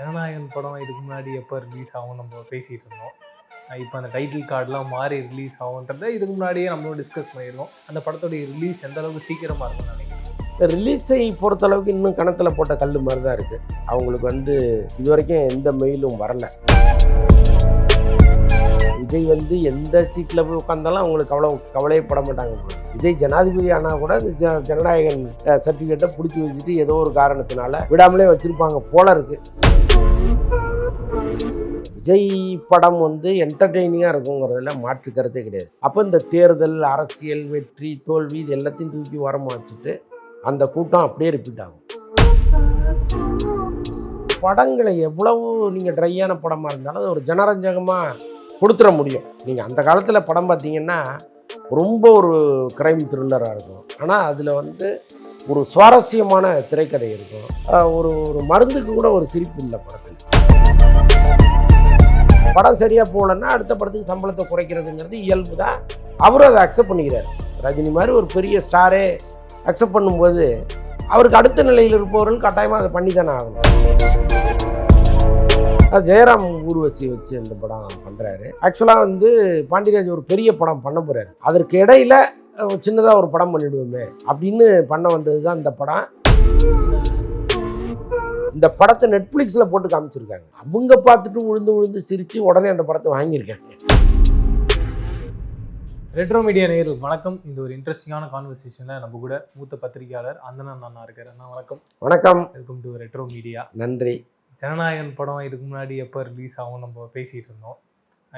ஜனநாயகன் படம் இதுக்கு முன்னாடி எப்போ ரிலீஸ் ஆகும் நம்ம பேசிகிட்டு இருந்தோம். இப்போ அந்த டைட்டில் கார்டெலாம் மாறி ரிலீஸ் ஆகுன்றத இதுக்கு முன்னாடியே நம்மளும் டிஸ்கஸ் பண்ணியிருந்தோம். அந்த படத்துடைய ரிலீஸ் எந்த அளவுக்கு சீக்கிரமாக இருக்கும்னு நினைக்கிறேன். ரிலீஸை பொறுத்தளவுக்கு இன்னும் கணத்தில் போட்ட கல் மாதிரி தான் இருக்குது. அவங்களுக்கு இது வரைக்கும் எந்த மெயிலும் வரலை. விஜய் எந்த சீட்டில் போய் உட்காந்தாலும் அவங்களுக்கு கவலையே பட மாட்டாங்க. விஜய் ஜனாதிபதி ஆனால் கூட இந்த ஜனநாயகன் சர்டிஃபிகேட்டை பிடிச்சி வச்சுட்டு ஏதோ ஒரு காரணத்தினால விடாமலே வச்சுருப்பாங்க போல இருக்குது. விஜய் படம் என்டர்டெய்னிங்காக இருக்குங்கிறதுல மாற்று கருத்தே கிடையாது. அப்போ இந்த தேர்தல், அரசியல், வெற்றி, தோல்வி இது எல்லாத்தையும் தூக்கி வரமா வச்சுட்டு அந்த கூட்டம் அப்படியே ரிப்பீட் ஆகும். படங்களை எவ்வளவு நீங்கள் ட்ரையான படமாக இருந்தாலும் அது ஒரு ஜனரஞ்சகமாக கொடுத்துட முடியும். நீங்கள் அந்த காலத்தில் படம் பார்த்தீங்கன்னா ரொம்ப ஒரு க்ரைம் த்ரில்லராக இருக்கும். ஆனால் அதில் ஒரு சுவாரஸ்யமான திரைக்கதை இருக்கும். ஒரு மருந்துக்கு கூட ஒரு சிரிப்பு இல்லை படத்தில். படம் சரியாக போகலன்னா அடுத்த படத்துக்கு சம்பளத்தை குறைக்கிறதுங்கிறது இயல்பு தான். அவரும் அதை அக்செப்ட் பண்ணிக்கிறார். ரஜினி மாதிரி ஒரு பெரிய ஸ்டாரே அக்செப்ட் பண்ணும்போது அவருக்கு அடுத்த நிலையில் இருப்பவர்கள் கட்டாயமாக அதை பண்ணி தானே ஆகணும். ஜெயராம் ஊர்வசி வச்சு இந்த படம் பண்ணுறாரு. ஆக்சுவலாக பாண்டியராஜ் ஒரு பெரிய படம் பண்ண போகிறாரு. அதற்கு இடையில சின்னதாக ஒரு படம் பண்ணிவிடுவோமே அப்படின்னு பண்ண வந்தது தான் இந்த படம். இந்த படத்தை நெட்ஃப்ளிக்ஸில் போட்டு காமிச்சிருக்காங்க. அவங்க பார்த்துட்டு விழுந்து சிரித்து உடனே அந்த படத்தை வாங்கியிருக்காங்க. ரெட்ரோ மீடியா நேயர்களுக்கு வணக்கம். இந்த ஒரு இன்ட்ரெஸ்டிங்கான கான்வர்சேஷனில் நம்ம கூட மூத்த பத்திரிகையாளர் அந்தனன் அண்ணா இருக்கார். அண்ணா வணக்கம். வணக்கம். Welcome to retro media. நன்றி. ஜனநாயகன் படம் இதுக்கு முன்னாடி எப்போ ரிலீஸ் ஆகும் நம்ம பேசிகிட்டு இருந்தோம்.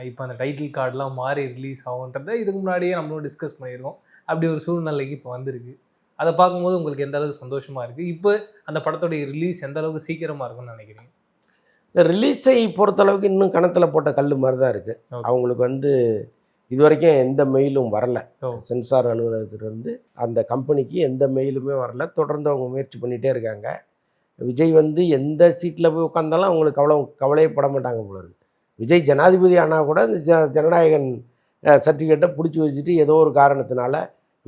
இப்போ அந்த டைட்டில் கார்டெலாம் மாறி ரிலீஸ் ஆகுன்றதை இதுக்கு முன்னாடியே நம்மளும் டிஸ்கஸ் பண்ணியிருக்கோம். அப்படி ஒரு சூழ்நிலைக்கு இப்போ வந்திருக்கு. அதை பார்க்கும்போது உங்களுக்கு எந்த அளவுக்கு சந்தோஷமாக இருக்குது? இப்போ அந்த படத்துடைய ரிலீஸ் எந்த அளவுக்கு சீக்கிரமாக இருக்கும்னு நினைக்கிறீங்க? இந்த ரிலீஸை பொறுத்தளவுக்கு இன்னும் கணத்தில் போட்ட கல் மாதிரி தான் இருக்குது. அவங்களுக்கு இது வரைக்கும் எந்த மெயிலும் வரலை. சென்சார் அலுவலகத்திலிருந்து அந்த கம்பெனிக்கு எந்த மெயிலுமே வரல. தொடர்ந்து அவங்க முயற்சி பண்ணிகிட்டே இருக்காங்க. விஜய் எந்த சீட்டில் போய் உட்காந்தாலும் அவங்களுக்கு கவலையே பட மாட்டாங்க போல இருக்குது. விஜய் ஜனாதிபதி ஆனால் கூட இந்த ஜனநாயகன் சர்டிஃபிகேட்டை பிடிச்சி வச்சுட்டு ஏதோ ஒரு காரணத்தினால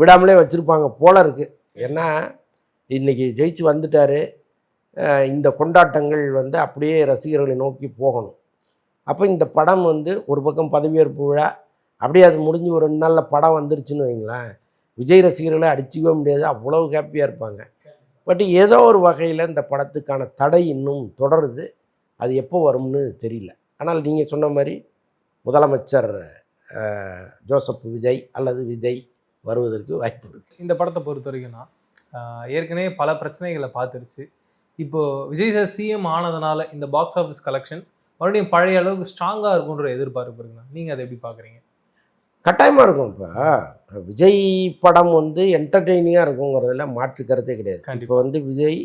விடாமலே வச்சுருப்பாங்க போல இருக்குது. ஏன்னா இன்றைக்கி ஜெயிச்சு வந்துட்டார். இந்த கொண்டாட்டங்கள் அப்படியே ரசிகர்களை நோக்கி போகணும். அப்போ இந்த படம் ஒரு பக்கம் பதவியேற்பு விழா, அப்படியே அது முடிஞ்சு ஒரு 2 நாளில் படம் வந்துருச்சுன்னு வைங்களேன், விஜய் ரசிகர்களை அடிச்சிக்கவே முடியாது, அவ்வளோ ஹாப்பியாக இருப்பாங்க. பட் ஏதோ ஒரு வகையில் இந்த படத்துக்கான தடை இன்னும் தொடருது. அது எப்போ வரும்னு தெரியல. ஆனால் நீங்கள் சொன்ன மாதிரி முதலமைச்சர் ஜோசப் விஜய் அல்லது விஜய் வருவதற்கு வாய்ப்பு இருக்குது. இந்த படத்தை பொறுத்த வரைக்கும்னா ஏற்கனவே பல பிரச்சனைகளை பார்த்துருச்சு. இப்போது விஜய் சார் சிஎம் ஆனதுனால இந்த பாக்ஸ் ஆஃபீஸ் கலெக்ஷன் மறுபடியும் பழைய அளவுக்கு ஸ்ட்ராங்காக இருக்குன்ற எதிர்பார்ப்பு இருக்குண்ணா. நீங்கள் அதை எப்படி பார்க்குறீங்க? கட்டாயமாக இருக்கும். இப்போ விஜய் படம் என்டர்டெய்னிங்காக இருக்குங்கிறதுல மாற்று கருத்தே கிடையாது. இப்போ விஜய்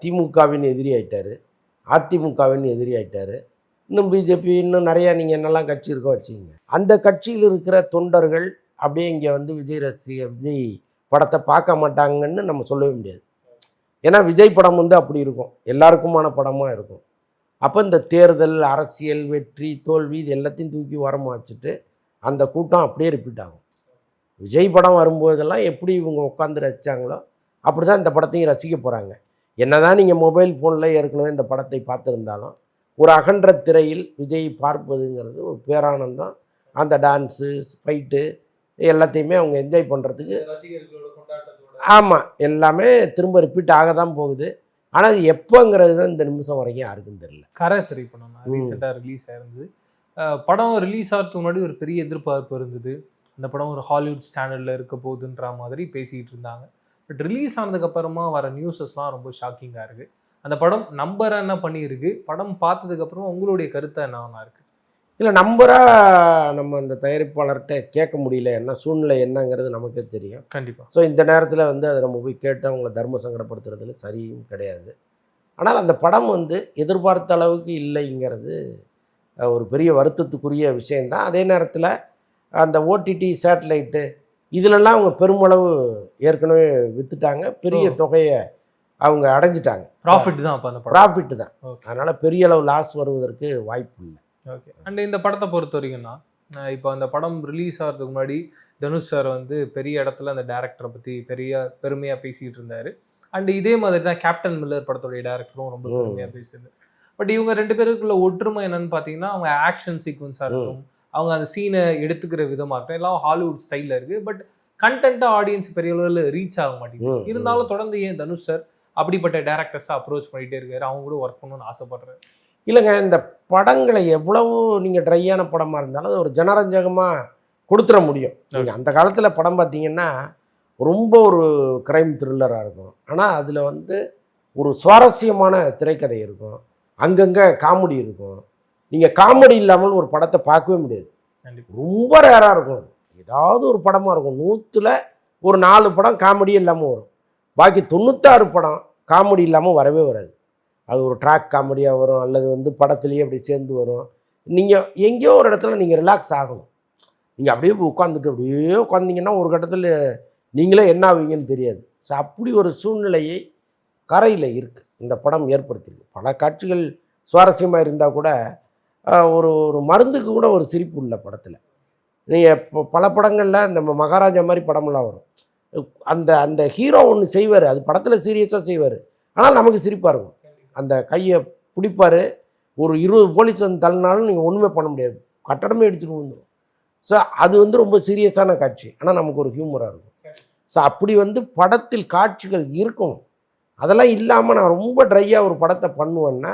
திமுகவின் எதிரி ஆகிட்டார், அதிமுகவின் எதிரி ஆகிட்டார். இன்னும் பிஜேபி, இன்னும் நிறையா நீங்கள் என்னெல்லாம் கட்சி இருக்கோ வச்சுக்கிங்க. அந்த கட்சியில் இருக்கிற தொண்டர்கள் அப்படியே இங்கே விஜய் படத்தை பார்க்க மாட்டாங்கன்னு நம்ம சொல்லவே முடியாது. ஏன்னா விஜய் படம் அப்படி இருக்கும், எல்லாருக்குமான படமாக இருக்கும். அப்போ இந்த தேர்தல், அரசியல், வெற்றி, தோல்வி இது எல்லாத்தையும் தூக்கி வரமா வச்சுட்டு அந்த கூட்டம் அப்படியே ரிப்பீட் ஆகும். விஜய் படம் வரும்போதெல்லாம் எப்படி இவங்க உட்காந்து ரசித்தாங்களோ அப்படி தான் இந்த படத்தையும் ரசிக்க போகிறாங்க. என்ன தான் நீங்கள் மொபைல் ஃபோனில் ஏற்கனவே இந்த படத்தை பார்த்துருந்தாலும் ஒரு அகன்ற திரையில் விஜய் பார்ப்பதுங்கிறது ஒரு பேரானந்தம். அந்த டான்ஸு, ஃபைட்டு எல்லாத்தையுமே அவங்க என்ஜாய் பண்ணுறதுக்கு, ஆமாம், எல்லாமே திரும்ப ரிப்பீட் ஆக தான் போகுது. ஆனால் அது எப்போங்கிறது தான் இந்த நிமிஷம் வரைக்கும் யாருக்கும் தெரியல. கரை திரைப்படம் ரீசெண்டாக ரிலீஸ் ஆயிருந்தது. படம் ரிலீஸ் ஆகிறதுக்கு முன்னாடி ஒரு பெரிய எதிர்பார்ப்பு இருந்தது. அந்த படம் ஒரு ஹாலிவுட் ஸ்டாண்டர்டில் இருக்க போகுதுன்ற மாதிரி பேசிக்கிட்டு இருந்தாங்க. பட் ரிலீஸ் ஆனதுக்கப்புறமா வர நியூஸஸ்லாம் ரொம்ப ஷாக்கிங்காக இருக்குது. அந்த படம் நம்பராக என்ன பண்ணியிருக்கு? படம் பார்த்ததுக்கப்புறமா உங்களுடைய கருத்தை என்னவா இருக்குது? இல்லை, நம்பராக நம்ம அந்த தயாரிப்பாளர்கிட்ட கேட்க முடியல. என்ன சூழ்நிலை என்னங்கிறது நமக்கே தெரியும். கண்டிப்பாக. ஸோ இந்த நேரத்தில் அதை நம்ம போய் கேட்டு அவங்கள தர்ம சங்கடப்படுத்துறதுல சரியும் கிடையாது. ஆனால் அந்த படம் எதிர்பார்த்த அளவுக்கு இல்லைங்கிறது ஒரு பெரிய வருத்தத்துக்குரிய விஷயந்தான். அதே நேரத்தில் அந்த ஓடிடி, சேட்டலைட்டு இதிலெல்லாம் அவங்க பெருமளவு ஏற்கனவே விற்றுட்டாங்க. பெரிய தொகையை அவங்க அடைஞ்சிட்டாங்க. ப்ராஃபிட் தான். அப்போ அந்த ப்ராஃபிட் தான். அதனால் பெரிய அளவு லாஸ் வருவதற்கு வாய்ப்பு இல்லை. ஓகே. அண்ட் இந்த படத்தை பொறுத்த வரைக்கும்னா இப்போ அந்த படம் ரிலீஸ் ஆகிறதுக்கு முன்னாடி தனுஷ் சார் பெரிய இடத்துல அந்த டேரக்டரை பற்றி பெருமையாக பேசிகிட்டு இருந்தார். அண்ட் இதே மாதிரி தான் கேப்டன் மில்லர் படத்துடைய டேரக்டரும் ரொம்ப பெருமையாக பேசியிருந்தார். பட் இவங்க 2 பேருக்குள்ள ஒற்றுமை என்னன்னு பார்த்தீங்கன்னா, அவங்க ஆக்ஷன் சீக்வன்ஸா இருக்கட்டும், அவங்க அந்த சீனை எடுத்துக்கிற விதமா இருக்கட்டும், எல்லாம் ஹாலிவுட் ஸ்டைல்ல இருக்கு. பட் கண்டென்ட்டா ஆடியன்ஸ் பெரிய அளவுல ரீச் ஆக மாட்டேங்குது. இருந்தாலும் தொடர்ந்து ஏன் தனுஷ் சார் அப்படிப்பட்ட டைரக்டர்ஸை அப்ரோச் பண்ணிட்டே இருக்காரு, அவங்க கூட ஒர்க் பண்ணணும்னு ஆசைப்படுறாரு? இல்லைங்க, இந்த படங்களை எவ்வளவு நீங்கள் ட்ரையான படமாக இருந்தாலும் அது ஒரு ஜனரஞ்சகமாக கொடுத்துட முடியும். நீங்கள் அந்த காலத்தில் படம் பார்த்தீங்கன்னா ரொம்ப ஒரு கிரைம் த்ரில்லராக இருக்கும். ஆனால் அதில் வந்து ஒரு சுவாரஸ்யமான திரைக்கதை இருக்கும், அங்கங்கே காமெடி இருக்கும். நீங்கள் காமெடி இல்லாமல் ஒரு படத்தை பார்க்கவே முடியாது. ரொம்ப ரேராக இருக்கும். ஏதாவது ஒரு படமாக இருக்கும், 100ல் ஒரு 4 படம் காமெடி இல்லாமல் வரும். பாக்கி 96 படம் காமெடி இல்லாமல் வரவே வராது. அது ஒரு ட்ராக் காமெடியாக வரும், அல்லது வந்து படத்துலேயே அப்படி சேர்ந்து வரும். நீங்கள் எங்கேயோ ஒரு இடத்துல நீங்கள் ரிலாக்ஸ் ஆகணும். நீங்கள் அப்படியே உட்காந்துட்டு அப்படியே உட்காந்திங்கன்னா ஒரு கட்டத்தில் நீங்களே என்ன ஆவீங்கன்னு தெரியாது. ஸோ அப்படி ஒரு சூழ்நிலையை கரையில் இருக்குது இந்த படம் ஏற்படுத்தியிருக்கு. பல காட்சிகள் சுவாரஸ்யமாக இருந்தால் கூட ஒரு ஒரு மருந்துக்கு கூட ஒரு சிரிப்பு உள்ள படத்தில். நீங்கள் இப்போ பல படங்களில் இந்த மகாராஜா மாதிரி படமெல்லாம் வரும், அந்த அந்த ஹீரோ ஒன்று செய்வார், அது படத்தில் சீரியஸாக செய்வார், ஆனால் நமக்கு சிரிப்பாக இருக்கும். அந்த கையை பிடிப்பார், ஒரு 20 போலீஸ் வந்து தள்ளினாலும் நீங்கள் ஒன்றுமே பண்ண முடியாது, கட்டடமே எடுத்துகிட்டு வந்துடும். ஸோ அது வந்து ரொம்ப சீரியஸான காட்சி, ஆனால் நமக்கு ஒரு ஹியூமராக இருக்கும். ஸோ அப்படி வந்து படத்தில் காட்சிகள் இருக்கும். அதெல்லாம் இல்லாமல் நான் ரொம்ப ட்ரையாக ஒரு படத்தை பண்ணுவேன்னா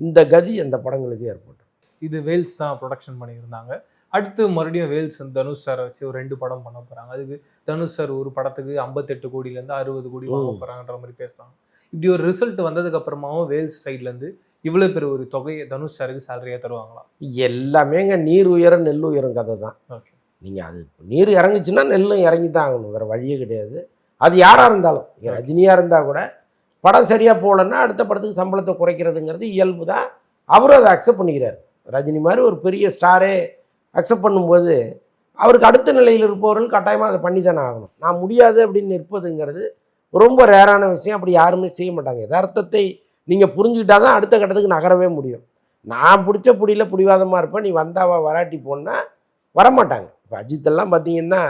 இந்த கதி அந்த படங்களுக்கு ஏற்படும். இது வேல்ஸ் தான் ப்ரொடக்ஷன் பண்ணியிருந்தாங்க. அடுத்து மறுபடியும் வேல்ஸ் தனுஷ் சாரை வச்சு ஒரு 2 படம் பண்ண போகிறாங்க. அதுக்கு தனுஷ் சார் ஒரு படத்துக்கு 58 கோடியிலேருந்து 60 கோடி வாங்க போகிறாங்கன்ற மாதிரி பேசுகிறாங்க. இப்படி ஒரு ரிசல்ட் வந்ததுக்கு அப்புறமாவும் வேல்ஸ் சைட்லேருந்து இவ்வளோ பெரிய ஒரு தொகையை தனுஷ் சாருக்கு சேலரியாக தருவாங்களா? எல்லாமேங்க நீர் உயர நெல் உயரும் கதை தான். ஓகே, நீங்கள் அது நீர் இறங்குச்சுன்னா நெல்லும் இறங்கி தான் ஆகணும், வேறு வழியே கிடையாது. அது யாராக இருந்தாலும், ரஜினியாக இருந்தால் கூட படம் சரியாக போகலன்னா அடுத்த படத்துக்கு சம்பளத்தை குறைக்கிறதுங்கிறது இயல்பு தான். அவரும் அதை அக்செப்ட் பண்ணிக்கிறார். ரஜினி மாதிரி ஒரு பெரிய ஸ்டாரே அக்செப்ட் பண்ணும்போது அவருக்கு அடுத்த நிலையில் இருப்பவர்கள் கட்டாயமாக அதை பண்ணி தானே ஆகணும். நான் முடியாது அப்படின்னு நிற்பதுங்கிறது ரொம்ப ரேரான விஷயம். அப்படி யாருமே செய்ய மாட்டாங்க. யதார்த்தத்தை நீங்கள் புரிஞ்சுக்கிட்டால் தான் அடுத்த கட்டத்துக்கு நகரவே முடியும். நான் பிடிச்ச பிடியில் பிடிவாதமாக இருப்பேன், நீ வந்தாவா வராட்டி போனால் வரமாட்டாங்க. இப்போ அஜித்தெல்லாம் பார்த்தீங்கன்னா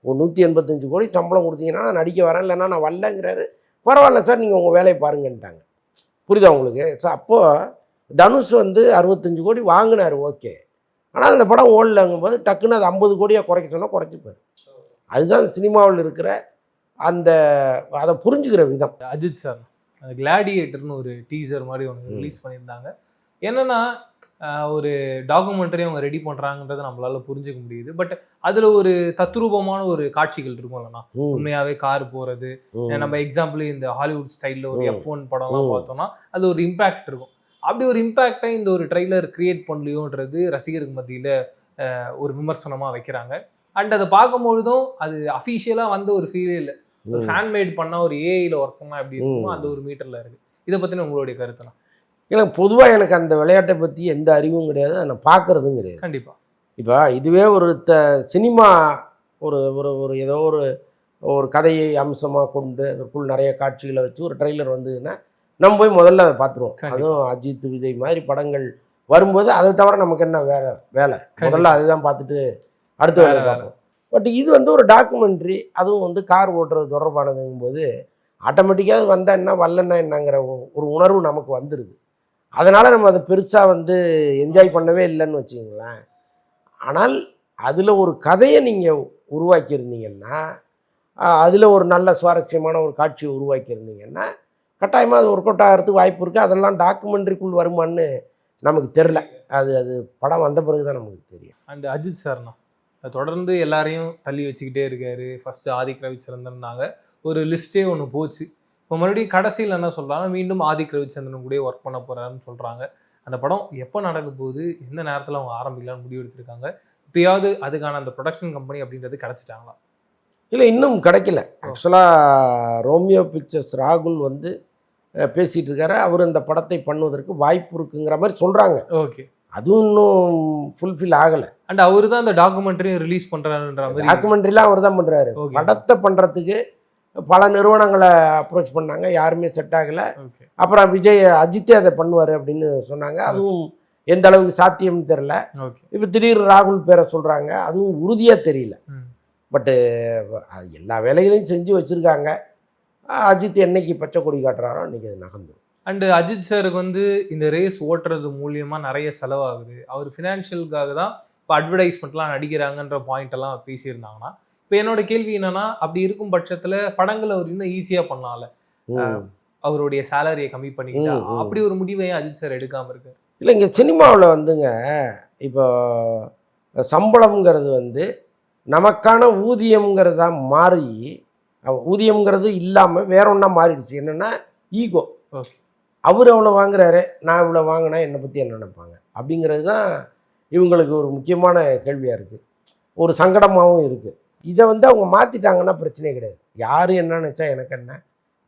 ஒரு 185 கோடி சம்பளம் கொடுத்தீங்கன்னா நான் நடிக்க வரேன், இல்லைன்னா நான் வரலங்கிறாரு. பரவாயில்ல சார், நீங்கள் உங்கள் வேலையை பாருங்கன்ட்டாங்க. புரியுதா உங்களுக்கு? ஸோ அப்போது தனுஷ் வந்து 65 கோடி வாங்கினார், ஓகே. ஆனால் அந்த படம் ஓடலங்கும்போது டக்குன்னு அது 50 கோடியாக குறைக்க சொன்னால் குறைச்சிப்பார். அதுதான் சினிமாவில் இருக்கிற அந்த அதை புரிஞ்சுக்கிற விதம். அஜித் சார் அந்த கிளாடியேட்டர்னு ஒரு டீசர் மாதிரி ஒன்று ரிலீஸ் பண்ணியிருந்தாங்க. என்னன்னா ஒரு டாக்குமெண்ட்ரி அவங்க ரெடி பண்ணுறாங்கன்றதை நம்மளால புரிஞ்சுக்க முடியுது. பட் அதில் ஒரு தத்ரூபமான ஒரு காட்சிகள் இருக்கும் இல்லைனா, உண்மையாகவே கார் போகிறது. நம்ம எக்ஸாம்பிள் இந்த ஹாலிவுட் ஸ்டைலில் ஒரு F1 படம்லாம் பார்த்தோம்னா அது ஒரு இம்பேக்ட் இருக்கும். அப்படி ஒரு இம்பேக்டை இந்த ஒரு ட்ரெய்லர் கிரியேட் பண்ணலையோன்றது ரசிகருக்கு மத்தியில் ஒரு விமர்சனமாக வைக்கிறாங்க. அண்ட் அதை பார்க்கும்பொழுதும் அது அஃபீஷியலாக வந்த ஒரு ஃபீலே இல்லை. ஒரு ஃபேன்மேட் பண்ணால் ஒரு ஏஐயில் ஒர்க் பண்ணால் எப்படி இருக்குமோ அந்த ஒரு மீட்டரில் இருக்குது. இதை பற்றின உங்களுடைய கருத்துலாம்? எனக்கு பொதுவாக எனக்கு அந்த விளையாட்டை பற்றி எந்த அறிவும் கிடையாது, நான் பார்க்குறதும் கிடையாது. கண்டிப்பாக. இப்போ இதுவே ஒரு சினிமா ஒரு ஒரு ஒரு ஏதோ ஒரு கதையை அம்சமாக கொண்டு அதுக்குள் நிறைய காட்சிகளை வச்சு ஒரு ட்ரெய்லர் வந்ததுன்னா நம்ம போய் முதல்ல அதை பார்த்துருவோம். அதுவும் அஜித் விஜய் மாதிரி படங்கள் வரும்போது அதை தவிர நமக்கு என்ன வேலை, முதல்ல அதுதான் பார்த்துட்டு அடுத்த வேலை பார்ப்போம். பட் இது வந்து ஒரு டாக்குமெண்ட்ரி, அதுவும் வந்து கார் ஓட்டுறது தொடர்பானதுங்கும்போது ஆட்டோமேட்டிக்காக வந்தால் என்ன வரலன்னா என்னங்கிற ஒரு உணர்வு நமக்கு வந்துடுது. அதனால் நம்ம அதை பெருசாக வந்து என்ஜாய் பண்ணவே இல்லைன்னு வச்சுக்கோங்களேன். ஆனால் அதில் ஒரு கதையை நீங்கள் உருவாக்கியிருந்தீங்கன்னா, அதில் ஒரு நல்ல சுவாரஸ்யமான ஒரு காட்சியை உருவாக்கியிருந்தீங்கன்னா கட்டாயமாக அது ஒர்க் அவுட் ஆகிறதுக்கு வாய்ப்பு இருக்குது. அதெல்லாம் டாக்குமெண்ட்ரிக்குள் வருமானு நமக்கு தெரில. அது படம் வந்த பிறகு தான் நமக்கு தெரியும். அண்ட் அஜித் சார்னா தொடர்ந்து எல்லாரையும் தள்ளி வச்சுக்கிட்டே இருக்காரு. ஃபஸ்ட்டு ஆதிக் ரவிச்சந்திரன்னாங்க, ஒரு லிஸ்ட்டே ஒன்று போச்சு. இப்போ மறுபடியும் கடைசியில் என்ன சொல்கிறாங்க, மீண்டும் ஆதிக் ரவிச்சந்திரன் கூட ஒர்க் பண்ண போகிறாருன்னு சொல்கிறாங்க. அந்த படம் எப்போ நடக்க போகுது, எந்த நேரத்தில் அவங்க ஆரம்பிக்கலான்னு முடிவு எடுத்திருக்காங்க? இப்போயாவது அதுக்கான அந்த ப்ரொடக்ஷன் கம்பெனி அப்படின்றது கிடச்சிட்டாங்களா? இல்லை, இன்னும் கிடைக்கல. ஆக்சுவலாக ரோமியோ பிக்சர்ஸ் ராகுல் வந்து பேசிகிட்டு இருக்காரு. அவர் இந்த படத்தை பண்ணுவதற்கு வாய்ப்பு இருக்குங்கிற மாதிரி சொல்கிறாங்க. ஓகே, அதுவும் இன்னும் ஃபுல்ஃபில் ஆகலை. அண்ட் அவர் தான் அந்த டாக்குமெண்ட்ரியும் ரிலீஸ் பண்ணுறாருன்ற மாதிரி. டாக்குமெண்ட்ரிலாம் அவர் தான் பண்ணுறாரு. படத்தை பண்ணுறதுக்கு பல நிறுவனங்களை அப்ரோச் பண்ணாங்க, யாருமே செட் ஆகலை. அப்புறம் அஜித்தே அதை பண்ணுவார் அப்படின்னு சொன்னாங்க. அதுவும் எந்த அளவுக்கு சாத்தியம்னு தெரில. இப்போ திடீர் ராகுல் பேரை சொல்கிறாங்க, அதுவும் உறுதியாக தெரியல. பட்டு எல்லா வேலைகளையும் செஞ்சு வச்சுருக்காங்க. அஜித் என்னைக்கு பச்சை கொடி காட்டுறாரோ அன்றைக்கி அது நகர்ந்துடும். அண்டு அஜித் சாருக்கு வந்து இந்த ரேஸ் ஓட்டுறது மூலியமா நிறைய செலவாகுது. அவர் ஃபினான்ஷியலுக்காக தான் இப்போ அட்வர்டைஸ்மெண்ட்லாம் நடிக்கிறாங்கன்ற பாயிண்ட் எல்லாம் பேசியிருந்தாங்கன்னா, இப்போ என்னோட கேள்வி என்னன்னா, அப்படி இருக்கும் பட்சத்துல படங்களை அவர் இன்னும் ஈஸியா பண்ணலாம்ல. அவருடைய சேலரியை கம்மி பண்ணிக்கிட்டா அப்படி ஒரு முடிவை ஏன் அஜித் சார் எடுக்காம இருக்காரு? இல்லை, இங்கே சினிமாவில் வந்துங்க இப்போ சம்பளம்ங்கிறது வந்து நமக்கான ஊதியம்ங்கிறதா மாறி ஊதியம்ங்கிறது இல்லாமல் வேற ஒன்றா மாறிடுச்சு. என்னென்னா ஈகோ. அவர் அவ்வளோ வாங்குறாரு, நான் இவ்வளோ வாங்கினா என்னை பற்றி என்ன நினைப்பாங்க அப்படிங்கிறது தான் இவங்களுக்கு ஒரு முக்கியமான கேள்வியாக இருக்குது, ஒரு சங்கடமாகவும் இருக்குது. இதை வந்து அவங்க மாற்றிட்டாங்கன்னா பிரச்சனையே கிடையாது. யார் என்ன நினச்சா எனக்கு என்ன,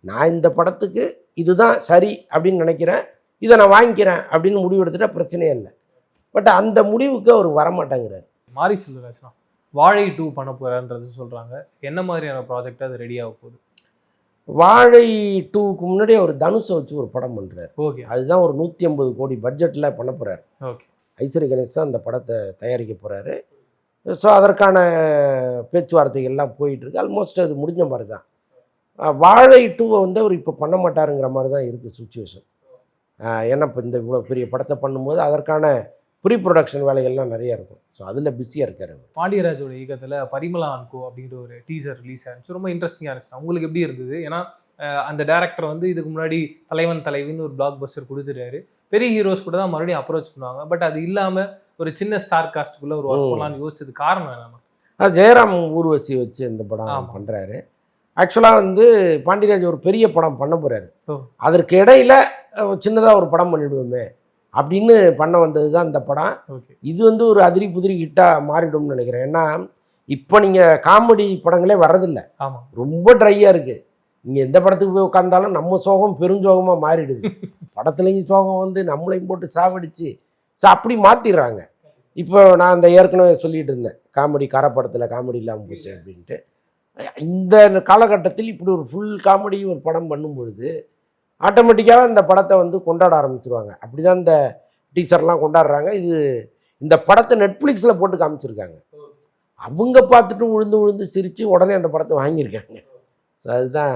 நான் இந்த படத்துக்கு இதுதான் சரி அப்படின்னு நினைக்கிறேன், இதை நான் வாங்கிக்கிறேன் அப்படின்னு முடிவு எடுத்துட்டா பிரச்சனையே இல்லை. பட் அந்த முடிவுக்கு அவர் வரமாட்டேங்கிறார். மாரி செல்வராஜ் வாழை 2 பண்ண போறான்றது சொல்றாங்க. என்ன மாதிரியான ப்ராஜெக்ட் அது ரெடி ஆக போகுது? வாழை 2க்கு முன்னாடி அவர் தனுஷை வச்சு ஒரு படம் பண்ணுறாரு. ஓகே, அதுதான் ஒரு 150 கோடி பட்ஜெட்டில் பண்ண போகிறார். ஓகே, ஐஸ்வரி கணேஷ் தான் அந்த படத்தை தயாரிக்க போகிறாரு. ஸோ அதற்கான பேச்சுவார்த்தைகள்லாம் போயிட்டுருக்கு. ஆல்மோஸ்ட் அது முடிஞ்ச மாதிரி தான். வாழை 2வை வந்து அவர் இப்போ பண்ண மாட்டாருங்கிற மாதிரி தான் இருக்குது சுச்சுவேஷன். ஏன்னா இப்போ இந்த இவ்வளோ பெரிய படத்தை பண்ணும்போது அதற்கான ப்ரீ ப்ரொடக்ஷன் வேலைகள்லாம் நிறைய இருக்கும். ஸோ அதில் பிஸியாக இருக்கார் அவர். பாண்டியராஜோட இயக்கத்தில் பரிமளா அண்ட் கோ அப்படிங்கிற ஒரு டீசர் ரிலீஸ் ஆயிருந்துச்சு. ரொம்ப இன்ட்ரெஸ்டிங்காக இருந்துச்சு. உங்களுக்கு எப்படி இருந்தது? ஏன்னா அந்த டேரக்டர் வந்து இதுக்கு முன்னாடி தலைவன் தலைவின்னு ஒரு பிளாக் பஸ்டர் கொடுத்துட்டாரு. பெரிய ஹீரோஸ் கூட தான் மறுபடியும் அப்ரோச் பண்ணுவாங்க. பட் அது இல்லாமல் ஒரு சின்ன ஸ்டார் காஸ்ட்டுக்குள்ளே ஒரு ஒர்க் பண்ணலான்னு யோசிச்சது காரணம் என்னன்னா, ஜெயராம் ஊர்வசி வச்சு இந்த படம் பண்ணுறாரு. ஆக்சுவலாக வந்து பாண்டியராஜ் ஒரு பெரிய படம் பண்ண போகிறாரு. அதற்கு இடையில சின்னதாக ஒரு படம் பண்ணிவிடுவோமே அப்படின்னு பண்ண வந்தது தான் இந்த படம். இது வந்து ஒரு அதிரி புதிரி ஹிட்டாக மாறிடும்னு நினைக்கிறேன். ஏன்னா இப்போ நீங்கள் காமெடி படங்களே வர்றதில்லை, ரொம்ப ட்ரையாக இருக்குது. நீங்கள் எந்த படத்துக்கு போய் உட்காந்தாலும் நம்ம சோகம் பெருஞ்சோகமாக மாறிடுது. படத்துலையும் சோகம் வந்து நம்மளையும் போட்டு சாவடிச்சு அப்படி மாற்றிடுறாங்க. இப்போ நான் அந்த ஏற்கனவே சொல்லிகிட்டு இருந்தேன், காமெடி படத்தில் காமெடி இல்லாமல் போச்சு அப்படின்ட்டு. இந்த காலகட்டத்தில் இப்படி ஒரு ஃபுல் காமெடி ஒரு படம் பண்ணும்பொழுது ஆட்டோமேட்டிக்காக இந்த படத்தை வந்து கொண்டாட ஆரம்பிச்சிருவாங்க. அப்படி தான் இந்த டீச்சர்லாம் கொண்டாடுறாங்க. இந்த படத்தை நெட்ஃப்ளிக்ஸில் போட்டு காமிச்சிருக்காங்க. அவங்க பார்த்துட்டு விழுந்து சிரித்து உடனே அந்த படத்தை வாங்கியிருக்காங்க. ஸோ அதுதான்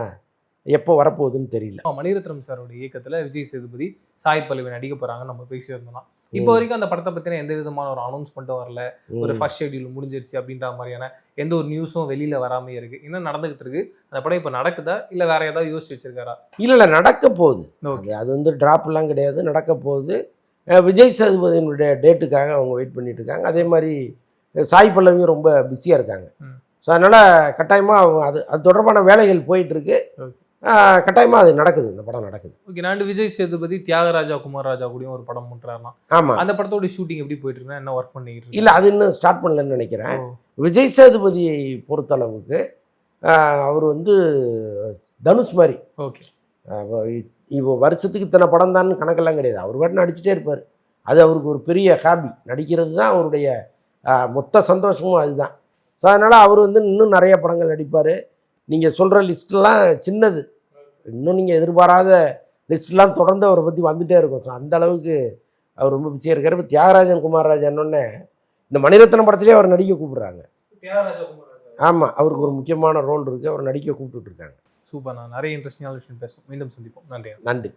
எப்போ வரப்போகுதுன்னு தெரியல. மணிரத்னம் சாரோட இயக்கத்தில் விஜய் சேதுபதி, சாய் பல்லவி நடிக்க போகிறாங்கன்னு நம்ம பேசியிருந்தோம்னா, இப்போ வரைக்கும் அந்த படத்தை பற்றின எந்த விதமான ஒரு அனௌன்ஸ்மெண்ட்டும் வரல. ஒரு ஃபர்ஸ்ட் ஷெட்யூல் முடிஞ்சிருச்சு அப்படின்ற மாதிரியான எந்த ஒரு நியூஸும் வெளியில் வராமே இருக்குது. என்ன நடந்துகிட்டு இருக்கு? அந்த படம் இப்போ நடக்குதா இல்லை வேற ஏதாவது யோசிச்சு வச்சிருக்காரா? இல்லை, நடக்க போகுது. அது வந்து ட்ராப்லாம் கிடையாது, நடக்க போகுது. விஜய் சேதுபதியினுடைய டேட்டுக்காக அவங்க வெயிட் பண்ணிட்டு இருக்காங்க. அதே மாதிரி சாய் பல்லவியும் ரொம்ப பிஸியாக இருக்காங்க. ஸோ அதனால் கட்டாயமாக அவங்க அது தொடர்பான வேலைகள் போயிட்டுருக்கு. கட்டாயமாக அது நடக்குது, இந்த படம் நடக்குது. ஓகே, நான் விஜய் சேதுபதி தியாகராஜா குமார் ராஜா கூடயும் ஒரு படம் பண்ணுறாருனா, ஆமாம், அந்த படத்தோட ஷூட்டிங் எப்படி போயிட்டு இருக்கா, என்ன ஒர்க் பண்ணிட்டு இருக்கு? இல்லை, அது இன்னும் ஸ்டார்ட் பண்ணலன்னு நினைக்கிறேன். விஜய் சேதுபதியை பொறுத்தளவுக்கு அவர் வந்து தனுஷ் மாதிரி. ஓகே, இப்போ வருஷத்துக்கு இத்தனை படம் தான் கணக்கெல்லாம் கிடையாது. அவர் பாட்டு நடிச்சுட்டே இருப்பார். அது அவருக்கு ஒரு பெரிய ஹாபி. நடிக்கிறது தான் அவருடைய மொத்த சந்தோஷமும் அதுதான். ஸோ அதனால் அவர் வந்து இன்னும் நிறைய படங்கள் நடிப்பார். நீங்கள் சொல்கிற லிஸ்ட்டெல்லாம் சின்னது, இன்னும் நீங்கள் எதிர்பாராத லிஸ்ட்லாம் தொடர்ந்து அவரை பற்றி வந்துகிட்டே இருக்கும். ஸோ அந்த அளவுக்கு அவர் ரொம்ப பிஸியாக இருக்கார். இப்போ தியாகராஜன் குமாரராஜன்னொன்னே இந்த மணிரத்னம் படத்துலேயே அவர் நடிக்க கூப்பிடுறாங்க. ஆமாம், அவருக்கு ஒரு முக்கியமான ரோல் இருக்குது, அவர் நடிக்க கூப்பிட்டுட்டு இருக்காங்க. சூப்பர். நான் நிறைய இன்ட்ரெஸ்டிங்கான விஷயம் பேசுவோம். மீண்டும் சந்திப்போம். நன்றி. நன்றி.